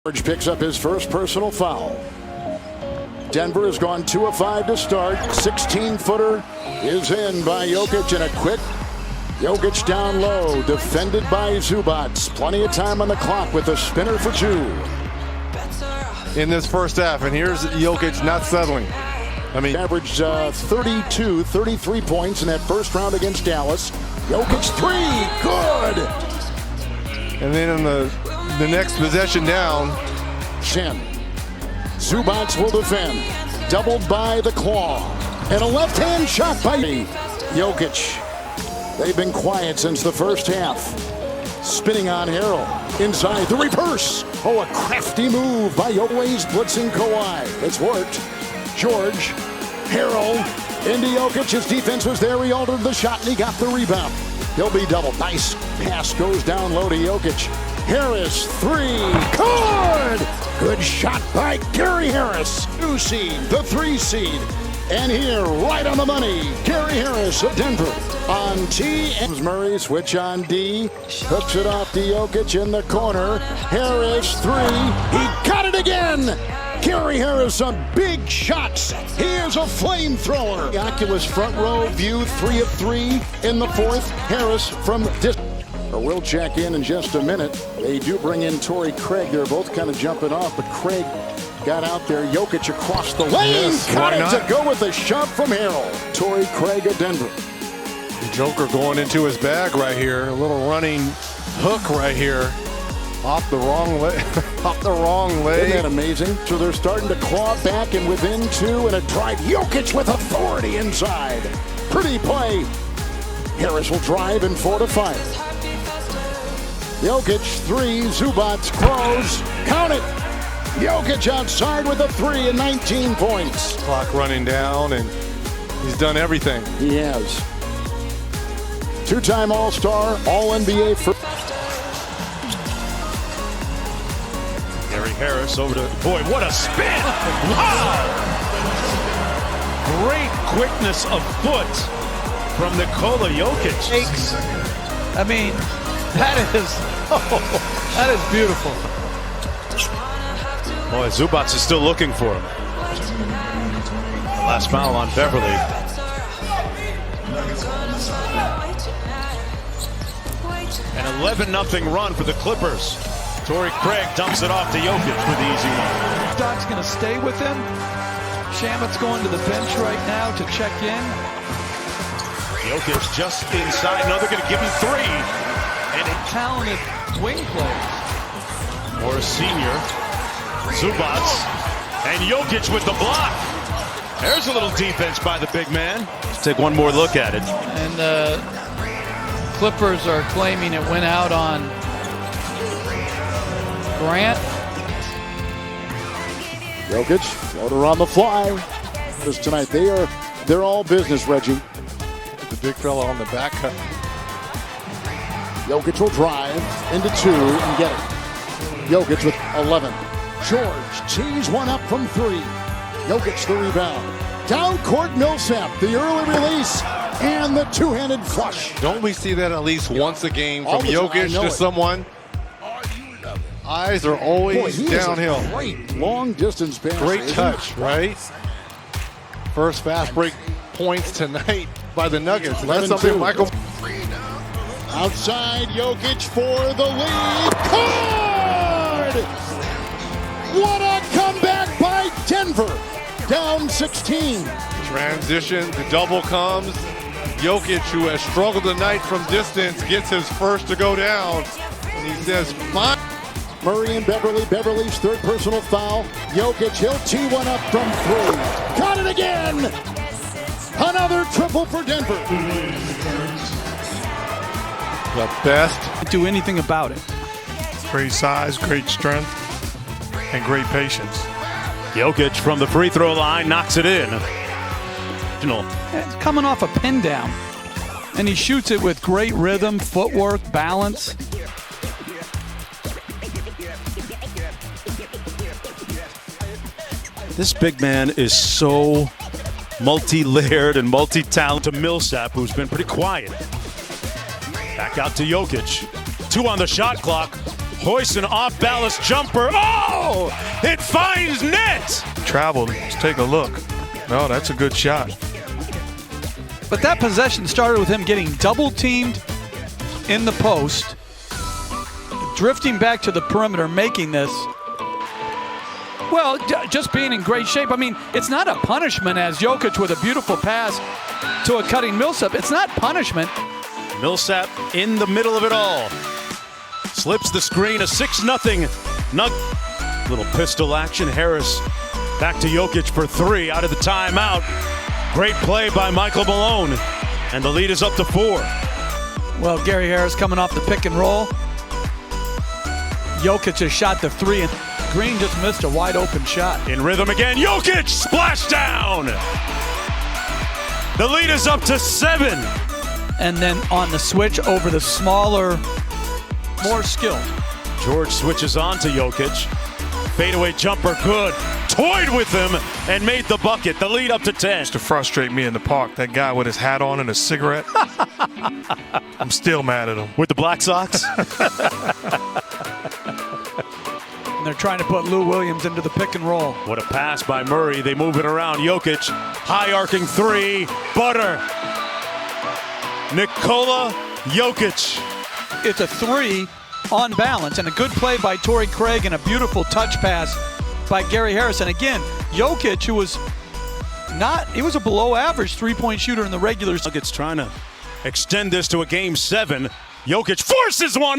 George picks up his first personal foul. Denver has gone 2 of 5 to start. 16-footer is in by Jokić, and a quick Jokić down low, defended by Zubac. Plenty of time on the clock with a spinner for 2. In this first half, and here's Jokić not settling. I mean, averaged 32, 33 points in that first round against Dallas. Jokić 3, good. And then in the next possession down, Shin. Zubac will defend. Doubled by the claw. And a left-hand shot by Jokić. They've been quiet since the first half. Spinning on Harrell. Inside the reverse. Oh, a crafty move by always blitzing Kawhi. It's worked. George. Harrell. Into Jokić. His defense was there. He altered the shot and he got the rebound. He'll be doubled. Nice pass goes down low to Jokić. Harris, 3, good! Good shot by Gary Harris. 2 seed, the 3 seed. And here, right on the money, Gary Harris of Denver on T. And Murray, switch on D. Hooks it off to Jokić in the corner. Harris, 3. He got it again! Gary Harris, some big shots. He is a flamethrower. The Oculus front row view, 3 of 3 in the fourth. Harris from distance. We'll check in just a minute. They do bring in Torrey Craig. They're both kind of jumping off, but Craig got out there. Jokić across the lane. Yes, got it to go with a shot from Harrell. Torrey Craig of Denver. the Joker going into his bag right here. A little running hook right here. Off the wrong leg. Off the wrong leg. Isn't that amazing? So they're starting to claw back and within 2 and a drive. Jokić with authority inside. Pretty play. Harris will drive in 4 to 5. Jokić 3, Zubac close, count it. Jokić outside with a 3 and 19 points. Clock running down, and he's done everything. He has. 2-time All-Star, All-NBA for Gary Harris over to, boy, what a spin! Wow! Great quickness of foot from Nikola Jokić. I mean, that is beautiful. Boy, Zubac is still looking for him. Last foul on Beverly. An 11-0 run for the Clippers. Torrey Craig dumps it off to Jokić with the easy one. Doc's going to stay with him. Shamet's going to the bench right now to check in. Jokić just inside. No, they're going to give him 3. And a talented wing player. Or a senior. Zubac. And Jokić with the block. There's a little defense by the big man. Let's take one more look at it. And the Clippers are claiming it went out on Grant. Jokić, floater on the fly. Because tonight they're all business, Reggie. The big fella on the back cut. Jokić will drive into 2 and get it. Jokić with 11. George tees one up from 3. Jokić the rebound. Down court Millsap, the early release and the two-handed flush. Don't we see that at least once a game All from the time, Jokić to someone? Eyes are always Boy, downhill. Is a great long distance pass. Great touch, right? First fast break points tonight by the Nuggets. That's something 11-2. Michael. Outside Jokić for the lead. Card! What a comeback by Denver. Down 16. Transition, the double comes. Jokić, who has struggled tonight from distance, gets his first to go down. And he says, fine. Murray and Beverly. Beverly's third personal foul. Jokić, he'll tee one up from 3. Got it again! Another triple for Denver. The best. Can't do anything about it. Great size, great strength, and great patience. Jokić from the free throw line knocks it in. It's coming off a pin down. And he shoots it with great rhythm, footwork, balance. This big man is so multi-layered and multi-talented. Millsap, who's been pretty quiet. Back out to Jokić. 2 on the shot clock. Hoists an off-balance jumper. Oh! It finds net! Traveled. Let's take a look. No, that's a good shot. But that possession started with him getting double teamed in the post, drifting back to the perimeter, making this. Well, just being in great shape. I mean, it's not a punishment as Jokić with a beautiful pass to a cutting Millsap. It's not punishment. Millsap in the middle of it all. Slips the screen, a 6-0 little pistol action. Harris back to Jokić for 3 out of the timeout. Great play by Michael Malone. And the lead is up to 4. Well, Gary Harris coming off the pick and roll. Jokić has shot the 3 and Green just missed a wide open shot. In rhythm again, Jokić splashdown. The lead is up to 7. And then on the switch over the smaller, more skilled. George switches on to Jokić. Fadeaway jumper, good. Toyed with him and made the bucket. The lead up to 10. To frustrate me in the park, that guy with his hat on and a cigarette. I'm still mad at him. With the Black Sox? And they're trying to put Lou Williams into the pick and roll. What a pass by Murray. They move it around. Jokić, high arcing 3. Butter. Nikola Jokić. It's a 3 on balance and a good play by Torrey Craig and a beautiful touch pass by Gary Harris. And again, Jokić, who was he was a below average 3-point shooter in the regular season. Nuggets trying to extend this to a game 7. Jokić forces one